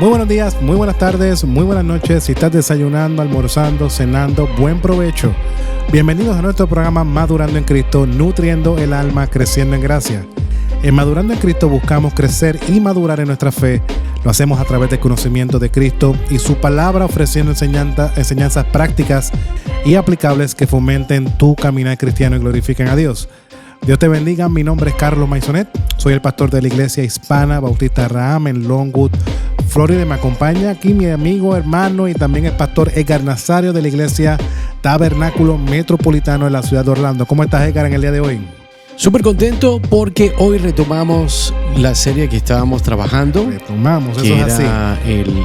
Muy buenos días, muy buenas tardes, muy buenas noches. Si estás desayunando, almorzando, cenando, buen provecho. Bienvenidos a nuestro programa Madurando en Cristo, nutriendo el alma, creciendo en gracia. En Madurando en Cristo buscamos crecer y madurar en nuestra fe. Lo hacemos a través del conocimiento de Cristo y su palabra, ofreciendo enseñanzas prácticas y aplicables que fomenten tu caminar cristiano y glorifiquen a Dios. Dios te bendiga, mi nombre es Carlos Maisonet, soy el pastor de la Iglesia Hispana Bautista Abraham en Longwood, Florida. Me acompaña aquí mi amigo, hermano y también el pastor Edgar Nazario de la Iglesia Tabernáculo Metropolitano en la ciudad de Orlando. ¿Cómo estás, Edgar, en el día de hoy? Súper contento porque hoy retomamos la serie que estábamos trabajando. Eso es así.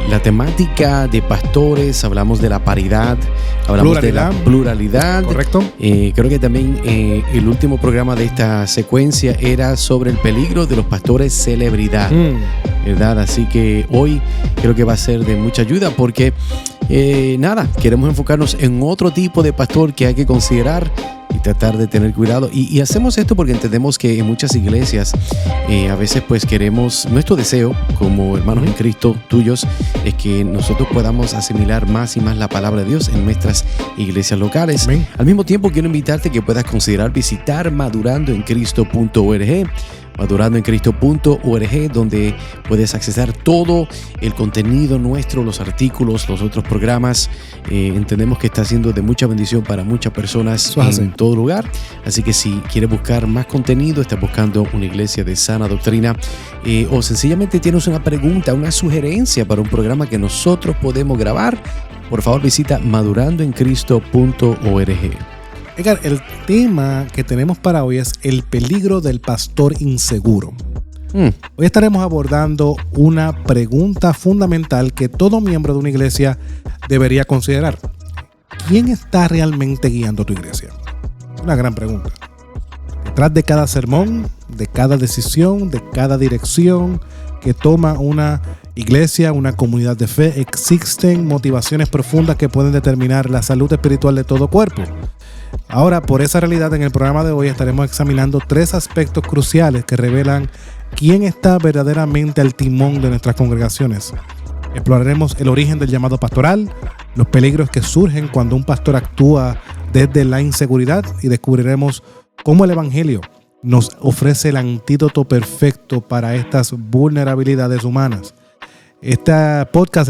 La temática de pastores, hablamos de la paridad, hablamos de la pluralidad. Correcto. Creo que también el último programa de esta secuencia era sobre el peligro de los pastores celebridad, ¿verdad? Así que hoy creo que va a ser de mucha ayuda porque, queremos enfocarnos en otro tipo de pastor que hay que considerar y tratar de tener cuidado. Y hacemos esto porque entendemos que en muchas iglesias a veces pues queremos, nuestro deseo como hermanos en Cristo tuyos es que nosotros podamos asimilar más y más la palabra de Dios en nuestras iglesias locales. Amén. Al mismo tiempo quiero invitarte que puedas considerar visitar madurandoencristo.org, madurandoencristo.org, donde puedes accesar todo el contenido nuestro, los artículos, los otros programas. Entendemos que está siendo de mucha bendición para muchas personas en todo lugar. Así que si quieres buscar más contenido, estás buscando una iglesia de sana doctrina, o sencillamente tienes una pregunta, una sugerencia para un programa que nosotros podemos grabar, por favor visita madurandoencristo.org. Edgar, el tema que tenemos para hoy es el peligro del pastor inseguro. Hoy estaremos abordando una pregunta fundamental que todo miembro de una iglesia debería considerar. ¿Quién está realmente guiando tu iglesia? Una gran pregunta. Detrás de cada sermón, de cada decisión, de cada dirección que toma una iglesia, una comunidad de fe, existen motivaciones profundas que pueden determinar la salud espiritual de todo cuerpo. Ahora, por esa realidad, en el programa de hoy estaremos examinando 3 aspectos cruciales que revelan quién está verdaderamente al timón de nuestras congregaciones. Exploraremos el origen del llamado pastoral, los peligros que surgen cuando un pastor actúa desde la inseguridad y descubriremos cómo el Evangelio nos ofrece el antídoto perfecto para estas vulnerabilidades humanas. Este podcast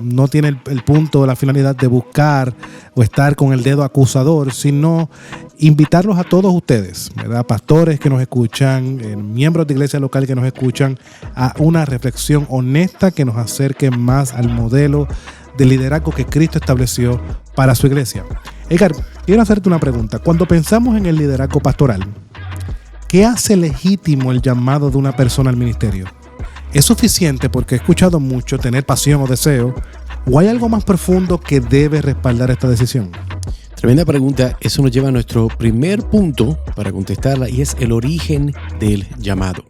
no tiene el punto, la finalidad de buscar o estar con el dedo acusador, sino invitarlos a todos ustedes, ¿verdad? Pastores que nos escuchan, miembros de iglesia local que nos escuchan, a una reflexión honesta que nos acerque más al modelo de liderazgo que Cristo estableció para su iglesia. Edgar, quiero hacerte una pregunta. Cuando pensamos en el liderazgo pastoral, ¿qué hace legítimo el llamado de una persona al ministerio? ¿Es suficiente, porque he escuchado mucho, tener pasión o deseo? ¿O hay algo más profundo que debe respaldar esta decisión? Tremenda pregunta. Eso nos lleva a nuestro primer punto para contestarla, y es el origen del llamado.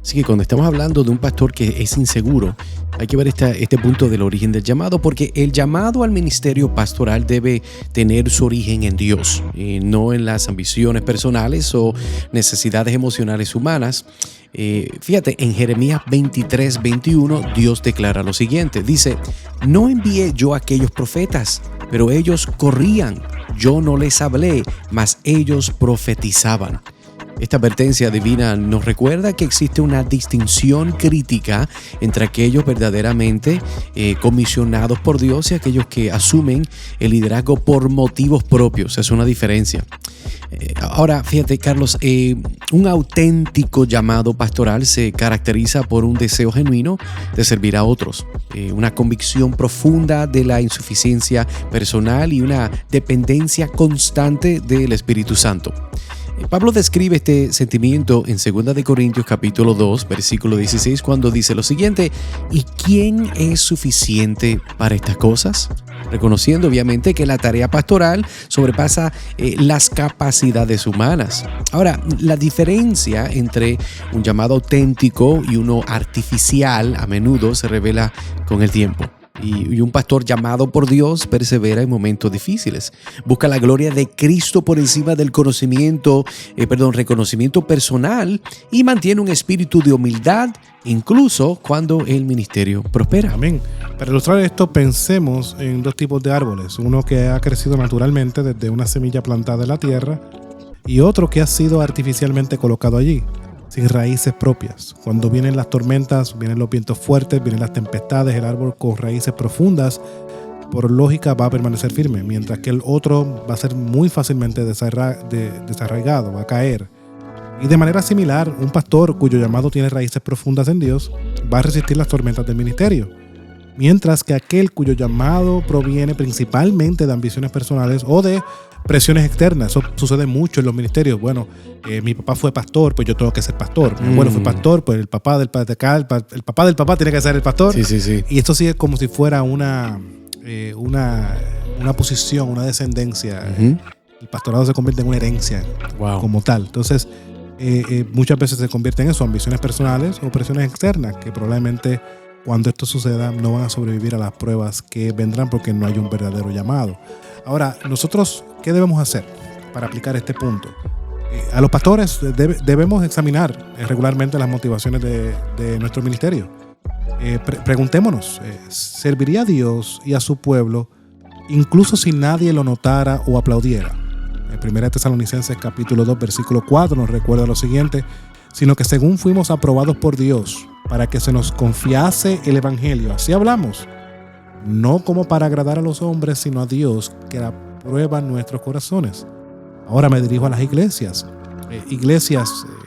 Así que cuando estamos hablando de un pastor que es inseguro, hay que ver este punto del origen del llamado, porque el llamado al ministerio pastoral debe tener su origen en Dios, no en las ambiciones personales o necesidades emocionales humanas. Fíjate, en Jeremías 23:21 Dios declara lo siguiente, dice: no envié yo a aquellos profetas, pero ellos corrían, yo no les hablé, mas ellos profetizaban. Esta advertencia divina nos recuerda que existe una distinción crítica entre aquellos verdaderamente comisionados por Dios y aquellos que asumen el liderazgo por motivos propios. Es una diferencia. Ahora, fíjate, Carlos, un auténtico llamado pastoral se caracteriza por un deseo genuino de servir a otros, una convicción profunda de la insuficiencia personal y una dependencia constante del Espíritu Santo. Pablo describe este sentimiento en 2 de Corintios capítulo 2, versículo 16, cuando dice lo siguiente: ¿y quién es suficiente para estas cosas? Reconociendo obviamente que la tarea pastoral sobrepasa las capacidades humanas. Ahora, la diferencia entre un llamado auténtico y uno artificial a menudo se revela con el tiempo. Y un pastor llamado por Dios persevera en momentos difíciles. Busca la gloria de Cristo por encima del reconocimiento personal y mantiene un espíritu de humildad incluso cuando el ministerio prospera. Amén. Para ilustrar esto, pensemos en dos tipos de árboles. Uno que ha crecido naturalmente desde una semilla plantada en la tierra y otro que ha sido artificialmente colocado allí, sin raíces propias. Cuando vienen las tormentas, vienen los vientos fuertes, vienen las tempestades, el árbol con raíces profundas, por lógica va a permanecer firme, mientras que el otro va a ser muy fácilmente desarraigado, va a caer. Y de manera similar, un pastor cuyo llamado tiene raíces profundas en Dios va a resistir las tormentas del ministerio, mientras que aquel cuyo llamado proviene principalmente de ambiciones personales o de presiones externas. Eso sucede mucho en los ministerios. Bueno, mi papá fue pastor, pues yo tengo que ser pastor. Mi abuelo fue pastor, pues el papá del papá tiene que ser el pastor. Sí. Y esto sí es como si fuera una posición, una descendencia. El pastorado se convierte en una herencia como tal. Entonces, muchas veces se convierte en eso, ambiciones personales o presiones externas, que probablemente cuando esto suceda no van a sobrevivir a las pruebas que vendrán porque no hay un verdadero llamado. Ahora, nosotros, ¿qué debemos hacer para aplicar este punto? A los pastores debemos examinar regularmente las motivaciones de nuestro ministerio. Preguntémonos, ¿serviría a Dios y a su pueblo incluso si nadie lo notara o aplaudiera? En 1 Tesalonicenses capítulo 2 versículo 4 nos recuerda lo siguiente: sino que según fuimos aprobados por Dios para que se nos confiase el evangelio, así hablamos, no como para agradar a los hombres, sino a Dios que aprueba nuestros corazones. Ahora me dirijo a las iglesias.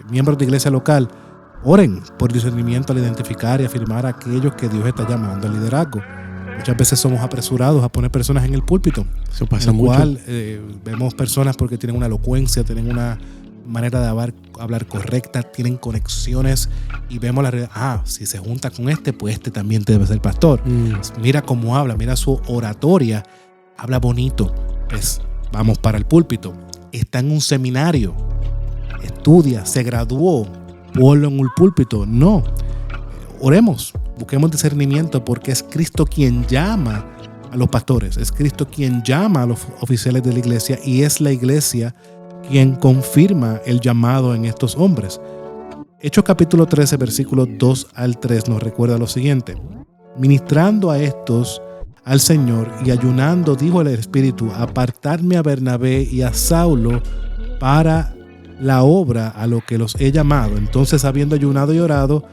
Miembros de iglesia local, oren por discernimiento al identificar y afirmar a aquellos que Dios está llamando al liderazgo. Muchas veces somos apresurados a poner personas en el púlpito. Eso pasa en el mucho. cual vemos personas porque tienen una elocuencia, tienen una manera de hablar correcta, tienen conexiones y vemos la realidad. Si se junta con pues este también debe ser pastor. Mira cómo habla, mira su oratoria, habla bonito. Pues vamos para el púlpito. Está en un seminario, estudia, se graduó, ponlo en un púlpito. No, oremos, busquemos discernimiento, porque es Cristo quien llama a los pastores, es Cristo quien llama a los oficiales de la iglesia y es la iglesia quien confirma el llamado en estos hombres. Hechos capítulo 13, versículos 2 al 3 nos recuerda lo siguiente: ministrando a estos al Señor y ayunando, dijo el Espíritu, apartadme a Bernabé y a Saulo para la obra a lo que los he llamado. Entonces, habiendo ayunado y orado,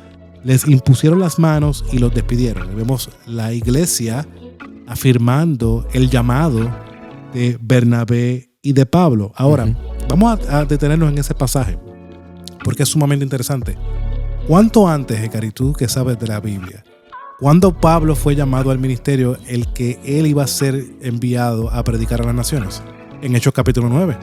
les impusieron las manos y los despidieron. Y vemos la iglesia afirmando el llamado de Bernabé y de Pablo. Ahora, vamos a detenernos en ese pasaje, porque es sumamente interesante. ¿Cuánto antes, Edgar, y tú que sabes de la Biblia, cuando Pablo fue llamado al ministerio, el que él iba a ser enviado a predicar a las naciones? En Hechos capítulo 9.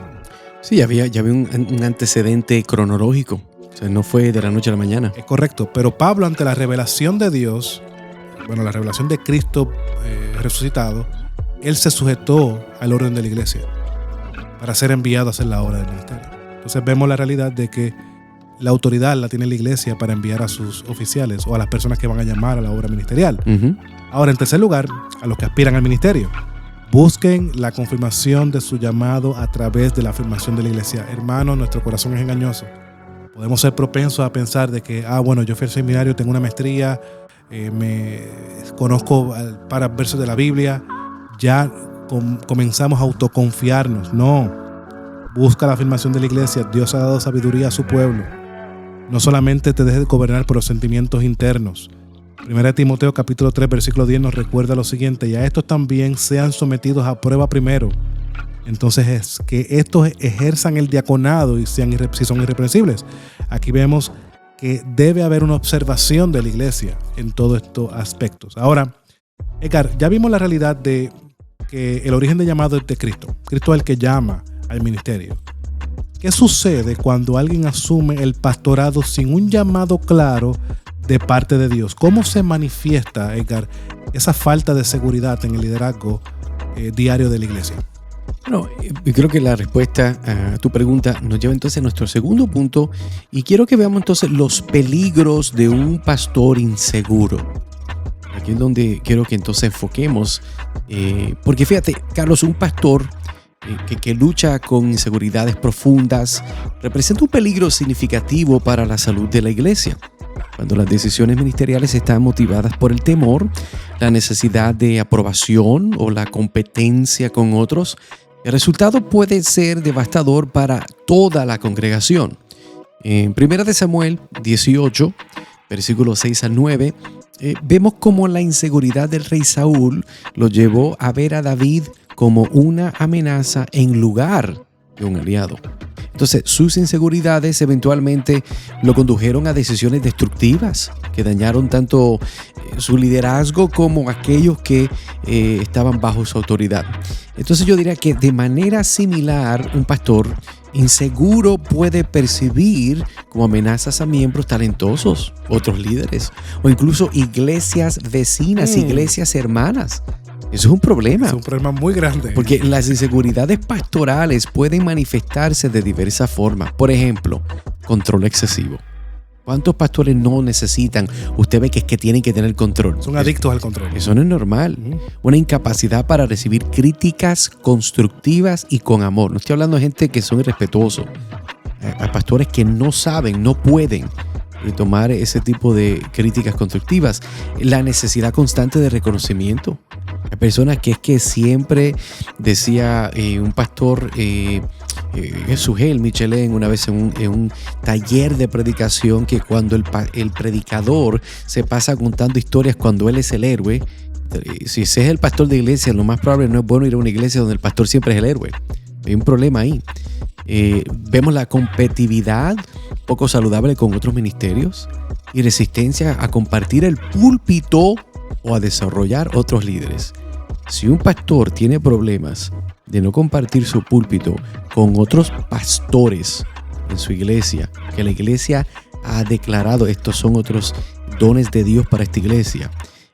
Sí, ya había un antecedente cronológico. O sea, no fue de la noche a la mañana. Es correcto, pero Pablo, ante la revelación de Dios, la revelación de Cristo resucitado, él se sujetó al orden de la iglesia para ser enviado a hacer la obra del ministerio. Entonces vemos la realidad de que la autoridad la tiene la iglesia para enviar a sus oficiales o a las personas que van a llamar a la obra ministerial. Ahora, en tercer lugar, a los que aspiran al ministerio, busquen la confirmación de su llamado a través de la afirmación de la iglesia. Hermanos, nuestro corazón es engañoso. Podemos ser propensos a pensar de que, yo fui al seminario, tengo una maestría, me conozco para versos de la Biblia, ya comenzamos a autoconfiarnos. No, busca la afirmación de la iglesia. Dios ha dado sabiduría a su pueblo. No solamente te dejes gobernar por los sentimientos internos. 1 Timoteo capítulo 3 versículo 10 nos recuerda lo siguiente: y a estos también sean sometidos a prueba primero. Entonces es que estos ejerzan el diaconado y si son irreprensibles. Aquí vemos que debe haber una observación de la iglesia en todos estos aspectos. Ahora, Edgar, ya vimos la realidad de que el origen de llamado es de Cristo. Cristo es el que llama al ministerio. ¿Qué sucede cuando alguien asume el pastorado sin un llamado claro de parte de Dios? ¿Cómo se manifiesta, Edgar, esa falta de seguridad en el liderazgo diario de la iglesia? Bueno, yo creo que la respuesta a tu pregunta nos lleva entonces a nuestro segundo punto, y quiero que veamos entonces los peligros de un pastor inseguro. Aquí es donde quiero que entonces enfoquemos. Porque fíjate, Carlos, un pastor que lucha con inseguridades profundas representa un peligro significativo para la salud de la iglesia. Cuando las decisiones ministeriales están motivadas por el temor, la necesidad de aprobación o la competencia con otros, el resultado puede ser devastador para toda la congregación. En 1 Samuel 18, versículos 6 al 9, vemos cómo la inseguridad del rey Saúl lo llevó a ver a David como una amenaza en lugar de un aliado. Entonces, sus inseguridades eventualmente lo condujeron a decisiones destructivas que dañaron tanto su liderazgo como aquellos que estaban bajo su autoridad. Entonces, yo diría que de manera similar, un pastor inseguro puede percibir como amenazas a miembros talentosos, otros líderes, o incluso iglesias vecinas, iglesias hermanas. Eso es un problema. Es un problema muy grande. Porque las inseguridades pastorales pueden manifestarse de diversas formas. Por ejemplo, control excesivo. ¿Cuántos pastores no necesitan? Usted ve que es que tienen que tener control. Son adictos al control. Eso no es normal. Una incapacidad para recibir críticas constructivas y con amor. No estoy hablando de gente que son irrespetuosos. Hay pastores que no saben, no pueden tomar ese tipo de críticas constructivas. La necesidad constante de reconocimiento. Hay personas que es que siempre decía un pastor, Sugel Michelén, una vez en un taller de predicación, que cuando el predicador se pasa contando historias cuando él es el héroe, si ese es el pastor de iglesia, lo más probable no es bueno ir a una iglesia donde el pastor siempre es el héroe. Hay un problema ahí. Vemos la competitividad poco saludable con otros ministerios y resistencia a compartir el púlpito o a desarrollar otros líderes. Si un pastor tiene problemas de no compartir su púlpito con otros pastores en su iglesia, que la iglesia ha declarado estos son otros dones de Dios para esta iglesia.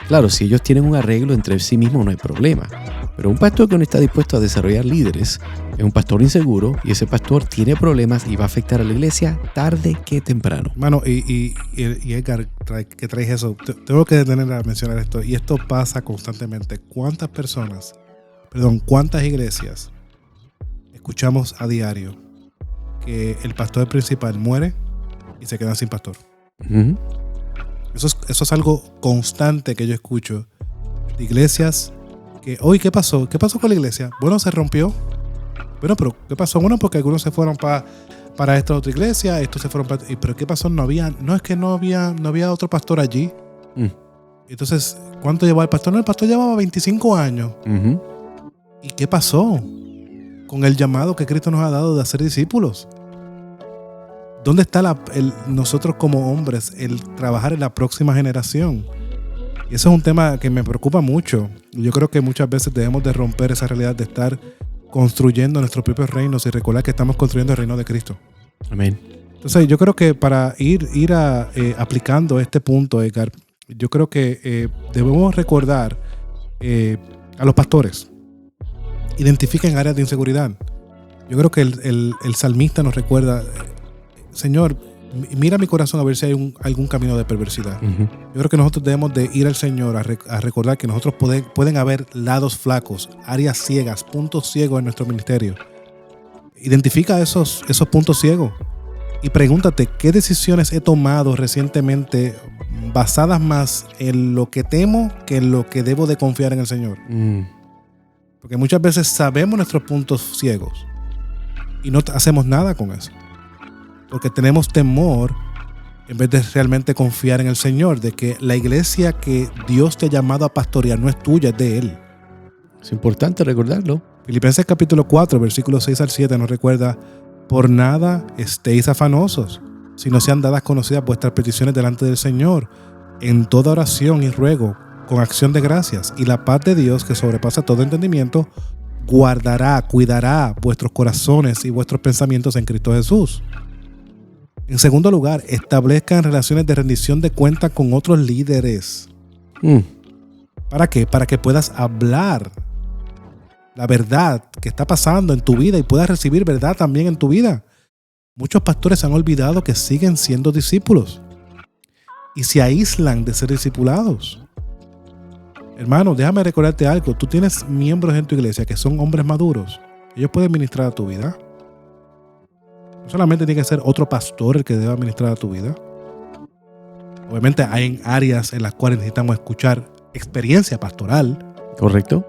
Claro, si ellos tienen un arreglo entre sí mismos no hay problema. Pero un pastor que no está dispuesto a desarrollar líderes es un pastor inseguro y ese pastor tiene problemas y va a afectar a la iglesia tarde que temprano. Mano, y Edgar, que traes eso, tengo que detener a mencionar esto. Y esto pasa constantemente. ¿Cuántas iglesias escuchamos a diario que el pastor principal muere y se quedan sin pastor? Uh-huh. Eso es algo constante que yo escucho de iglesias que, oye, ¿qué pasó? ¿Qué pasó con la iglesia? Bueno, se rompió. Bueno, pero ¿qué pasó? Bueno, porque algunos se fueron para esta otra iglesia, estos se fueron para... ¿Pero qué pasó? No es que no había otro pastor allí. Entonces, ¿cuánto llevaba el pastor? No, el pastor llevaba 25 años. Uh-huh. ¿Y qué pasó con el llamado que Cristo nos ha dado de hacer discípulos? ¿Dónde está nosotros como hombres el trabajar en la próxima generación? Y eso es un tema que me preocupa mucho. Yo creo que muchas veces debemos de romper esa realidad de estar construyendo nuestros propios reinos y recordar que estamos construyendo el reino de Cristo. Amén. Entonces yo creo que para ir aplicando este punto, Edgar, yo creo que debemos recordar a los pastores. Identifiquen áreas de inseguridad. Yo creo que el salmista nos recuerda... Señor, mira mi corazón a ver si hay algún camino de perversidad. Uh-huh. Yo creo que nosotros debemos de ir al Señor a recordar que nosotros pueden haber lados flacos, áreas ciegas, puntos ciegos en nuestro ministerio. Identifica esos puntos ciegos y pregúntate qué decisiones he tomado recientemente basadas más en lo que temo que en lo que debo de confiar en el Señor. Porque muchas veces sabemos nuestros puntos ciegos y no hacemos nada con eso. Porque tenemos temor en vez de realmente confiar en el Señor, de que la iglesia que Dios te ha llamado a pastorear no es tuya, es de Él. Es importante recordarlo. Filipenses capítulo 4, versículos 6 al 7 nos recuerda: por nada estéis afanosos, sino sean dadas conocidas vuestras peticiones delante del Señor, en toda oración y ruego, con acción de gracias, y la paz de Dios, que sobrepasa todo entendimiento, cuidará vuestros corazones y vuestros pensamientos en Cristo Jesús. En segundo lugar, establezcan relaciones de rendición de cuentas con otros líderes. ¿Para qué? Para que puedas hablar la verdad que está pasando en tu vida y puedas recibir verdad también en tu vida. Muchos pastores han olvidado que siguen siendo discípulos y se aíslan de ser discipulados. Hermano, déjame recordarte algo. Tú tienes miembros en tu iglesia que son hombres maduros. Ellos pueden ministrar a tu vida. No solamente tiene que ser otro pastor el que deba ministrar a tu vida. Obviamente hay áreas en las cuales necesitamos escuchar experiencia pastoral. Correcto.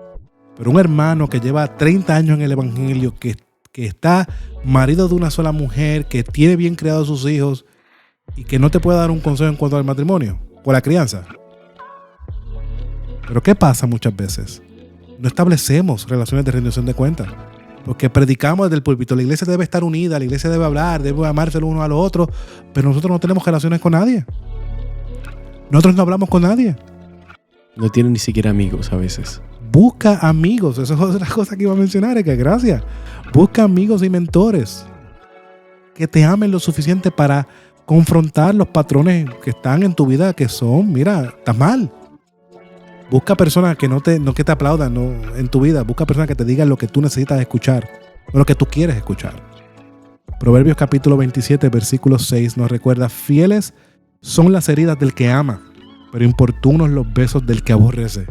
Pero un hermano que lleva 30 años en el evangelio, que está marido de una sola mujer, que tiene bien criados a sus hijos y que no te puede dar un consejo en cuanto al matrimonio o la crianza. Pero ¿qué pasa muchas veces? No establecemos relaciones de rendición de cuentas. Porque predicamos desde el púlpito. La iglesia debe estar unida, la iglesia debe hablar, debe amarse el uno a los otros, pero nosotros no tenemos relaciones con nadie. Nosotros no hablamos con nadie. No tienen ni siquiera amigos a veces. Busca amigos. Eso es otra cosa que iba a mencionar, que gracias. Busca amigos y mentores que te amen lo suficiente para confrontar los patrones que están en tu vida, que son, mira, estás mal. Busca personas que no que te aplaudan en tu vida. Busca personas que te digan lo que tú necesitas escuchar, o lo que tú quieres escuchar. Proverbios capítulo 27, versículo 6 nos recuerda: fieles son las heridas del que ama, pero importunos los besos del que aborrece.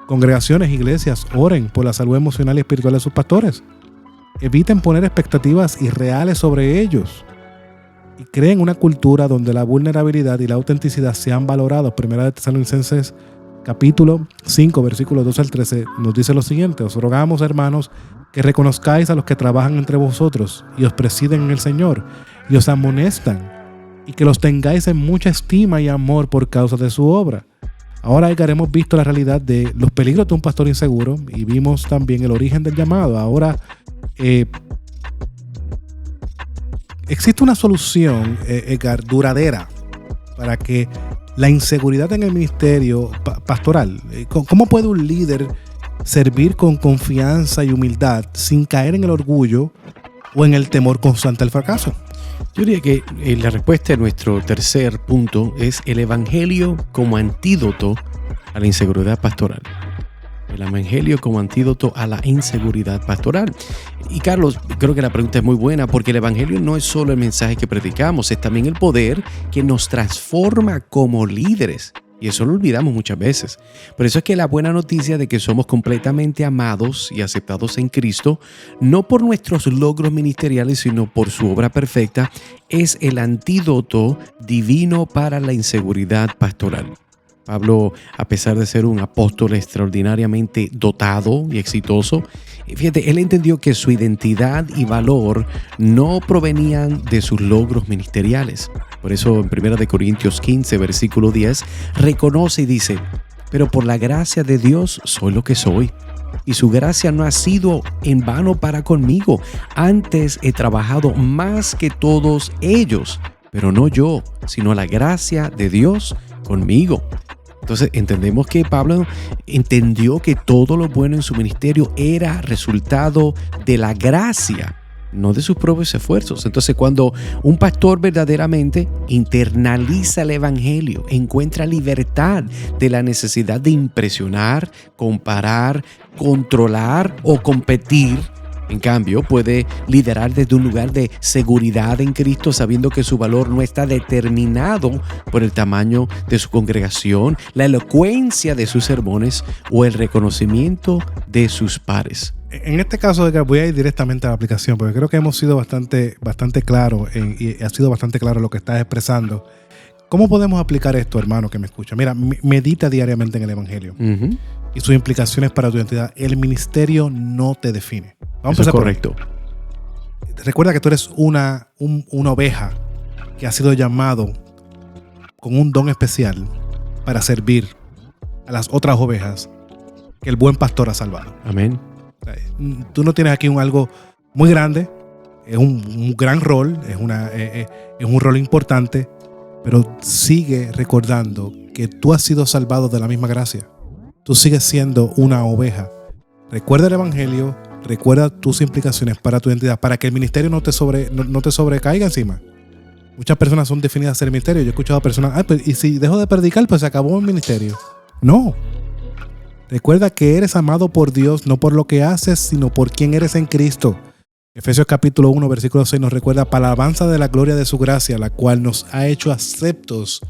Congregaciones, iglesias, oren por la salud emocional y espiritual de sus pastores. Eviten poner expectativas irreales sobre ellos y creen una cultura donde la vulnerabilidad y la autenticidad sean valorados. Primera de Tesalonicenses capítulo 5, versículos 12 al 13 nos dice lo siguiente: os rogamos, hermanos, que reconozcáis a los que trabajan entre vosotros y os presiden en el Señor y os amonestan, y que los tengáis en mucha estima y amor por causa de su obra. Ahora hemos visto la realidad de los peligros de un pastor inseguro y vimos también el origen del llamado. Ahora existe una solución, Edgar, duradera para que la inseguridad en el ministerio pastoral. ¿Cómo puede un líder servir con confianza y humildad sin caer en el orgullo o en el temor constante al fracaso? Yo diría que la respuesta a nuestro tercer punto es el evangelio como antídoto a la inseguridad pastoral. El evangelio como antídoto a la inseguridad pastoral. Y Carlos, creo que la pregunta es muy buena, porque el evangelio no es solo el mensaje que predicamos, es también el poder que nos transforma como líderes. Y eso lo olvidamos muchas veces. Por eso es que la buena noticia de que somos completamente amados y aceptados en Cristo, no por nuestros logros ministeriales, sino por su obra perfecta, es el antídoto divino para la inseguridad pastoral. Pablo, a pesar de ser un apóstol extraordinariamente dotado y exitoso, fíjate, él entendió que su identidad y valor no provenían de sus logros ministeriales. Por eso en 1 Corintios 15, versículo 10, reconoce y dice: pero por la gracia de Dios soy lo que soy, y su gracia no ha sido en vano para conmigo. Antes he trabajado más que todos ellos, pero no yo, sino la gracia de Dios conmigo. Entonces entendemos que Pablo entendió que todo lo bueno en su ministerio era resultado de la gracia, no de sus propios esfuerzos. Entonces, cuando un pastor verdaderamente internaliza el evangelio, encuentra libertad de la necesidad de impresionar, comparar, controlar o competir, en cambio, puede liderar desde un lugar de seguridad en Cristo, sabiendo que su valor no está determinado por el tamaño de su congregación, la elocuencia de sus sermones o el reconocimiento de sus pares. En este caso, Edgar, voy a ir directamente a la aplicación, porque creo que hemos sido bastante claros y ha sido bastante claro lo que estás expresando. ¿Cómo podemos aplicar esto, hermano que me escucha? Mira, medita diariamente en el evangelio y sus implicaciones para tu identidad. El ministerio no te define. Vamos a empezar correcto. Recuerda que tú eres una oveja que ha sido llamado con un don especial para servir a las otras ovejas que el buen pastor ha salvado. Amén. Tú no tienes aquí algo muy grande, es un gran rol, es un rol importante, pero sigue recordando que tú has sido salvado de la misma gracia. Tú sigues siendo una oveja. Recuerda el evangelio, recuerda tus implicaciones para tu identidad, para que el ministerio no te sobrecaiga encima. Muchas personas son definidas en el ministerio. Yo he escuchado a personas, pues, y si dejo de predicar, pues se acabó el ministerio. No. Recuerda que eres amado por Dios, no por lo que haces, sino por quien eres en Cristo. Efesios capítulo 1, versículo 6 nos recuerda: para alabanza de la gloria de su gracia, la cual nos ha hecho aceptos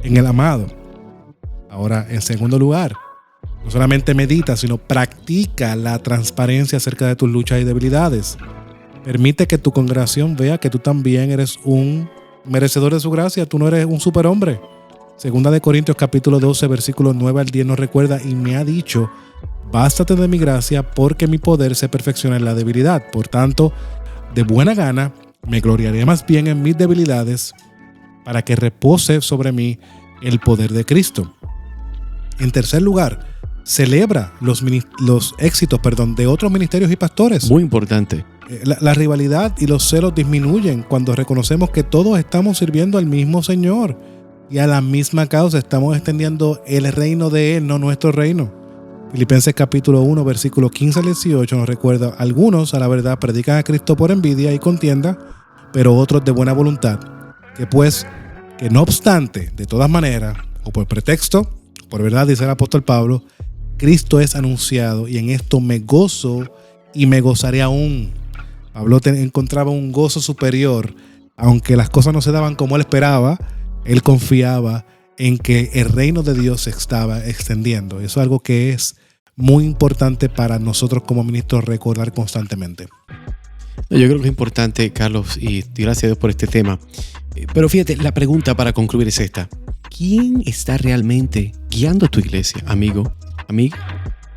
en el amado. Ahora, en segundo lugar, no solamente medita, sino practica la transparencia acerca de tus luchas y debilidades. Permite que tu congregación vea que tú también eres un merecedor de su gracia. Tú no eres un superhombre. Segunda de Corintios capítulo 12, versículos 9 al 10 nos recuerda: y me ha dicho, bástate de mi gracia, porque mi poder se perfecciona en la debilidad. Por tanto, de buena gana me gloriaré más bien en mis debilidades, para que repose sobre mí el poder de Cristo. En tercer lugar, celebra los éxitos de otros ministerios y pastores. Muy importante. La rivalidad y los celos disminuyen cuando reconocemos que todos estamos sirviendo al mismo Señor y a la misma causa. Estamos extendiendo el reino de Él, no nuestro reino. Filipenses capítulo 1, versículos 15 al 18 nos recuerda: algunos a la verdad predican a Cristo por envidia y contienda, pero otros de buena voluntad. Que no obstante, de todas maneras, o por pretexto, por verdad, dice el apóstol Pablo, Cristo es anunciado, y en esto me gozo y me gozaré aún. Pablo encontraba un gozo superior, aunque las cosas no se daban como él esperaba. Él confiaba en que el reino de Dios se estaba extendiendo. Eso es algo que es muy importante para nosotros como ministros recordar constantemente. Yo creo que es importante, Carlos, y gracias a Dios por este tema. Pero fíjate, la pregunta para concluir es esta: ¿quién está realmente guiando tu iglesia, amigo, amiga?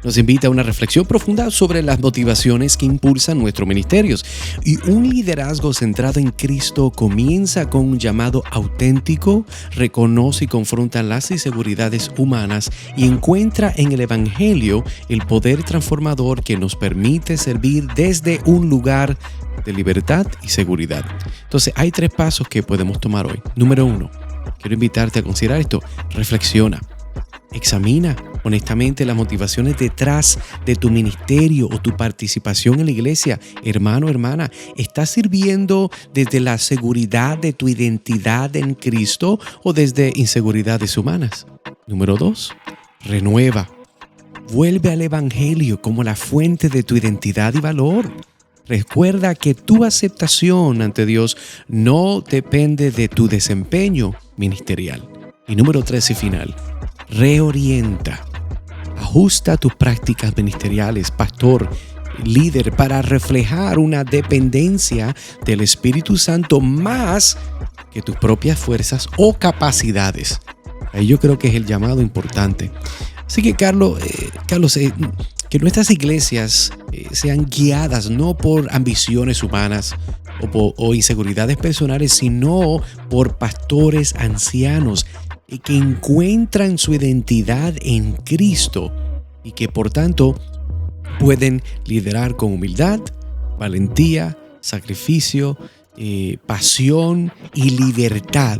Nos invita a una reflexión profunda sobre las motivaciones que impulsan nuestros ministerios. Y un liderazgo centrado en Cristo comienza con un llamado auténtico, reconoce y confronta las inseguridades humanas y encuentra en el Evangelio el poder transformador que nos permite servir desde un lugar de libertad y seguridad. Entonces, hay 3 pasos que podemos tomar hoy. Número 1, quiero invitarte a considerar esto. Reflexiona. Examina honestamente las motivaciones detrás de tu ministerio o tu participación en la iglesia. Hermano, hermana, ¿estás sirviendo desde la seguridad de tu identidad en Cristo o desde inseguridades humanas? Número 2, renueva. Vuelve al Evangelio como la fuente de tu identidad y valor. Recuerda que tu aceptación ante Dios no depende de tu desempeño ministerial. Y número 3 y final, reorienta. Ajusta tus prácticas ministeriales, pastor, líder, para reflejar una dependencia del Espíritu Santo más que tus propias fuerzas o capacidades. Ahí yo creo que es el llamado importante. Así que, Carlos, que nuestras iglesias sean guiadas no por ambiciones humanas o inseguridades personales, sino por pastores ancianos que encuentran su identidad en Cristo y que por tanto pueden liderar con humildad, valentía, sacrificio, pasión y libertad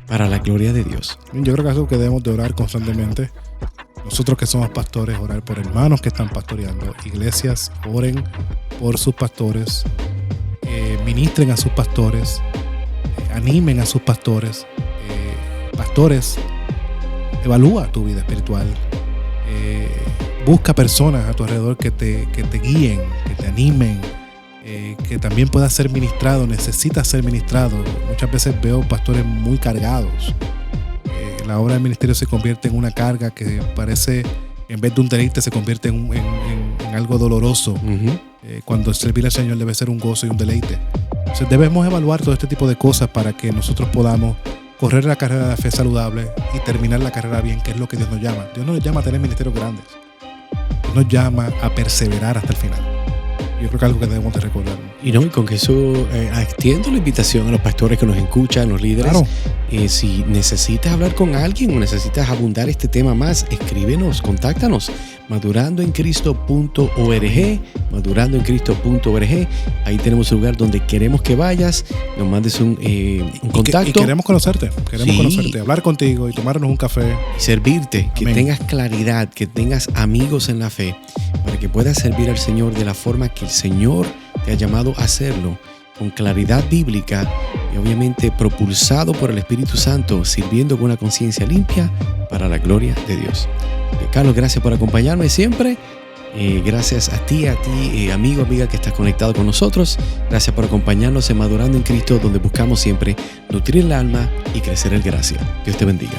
para la gloria de Dios. Yo creo que es algo que debemos de orar constantemente. Nosotros que somos pastores, orar por hermanos que están pastoreando. Iglesias, oren por sus pastores, ministren a sus pastores, animen a sus pastores. Pastores, evalúa tu vida espiritual. Busca personas a tu alrededor que te guíen, que te animen, que también puedas ser ministrado. Necesitas ser ministrado. Muchas veces veo pastores muy cargados. La obra del ministerio se convierte en una carga que parece, en vez de un deleite, se convierte en algo doloroso. Cuando servir al Señor debe ser un gozo y un deleite. Entonces debemos evaluar todo este tipo de cosas para que nosotros podamos correr la carrera de fe saludable y terminar la carrera bien, que es lo que Dios nos llama. Dios no nos llama a tener ministerios grandes. Dios nos llama a perseverar hasta el final. Yo creo que es algo que debemos de recordar. Y con que eso extiendo la invitación a los pastores que nos escuchan, los líderes. Claro. Si necesitas hablar con alguien o necesitas abundar este tema más, escríbenos, contáctanos. madurandoencristo.org, madurandoencristo.org. Ahí tenemos un lugar donde queremos que vayas, nos mandes un contacto. Y queremos conocerte, hablar contigo y tomarnos un café. Y servirte, que tengas claridad, que tengas amigos en la fe, para que puedas servir al Señor de la forma que el Señor te ha llamado a hacerlo, con claridad bíblica y obviamente propulsado por el Espíritu Santo, sirviendo con una conciencia limpia para la gloria de Dios. Carlos, gracias por acompañarme siempre. Gracias a ti, amigo, amiga que estás conectado con nosotros. Gracias por acompañarnos en Madurando en Cristo, donde buscamos siempre nutrir el alma y crecer en gracia. Dios te bendiga.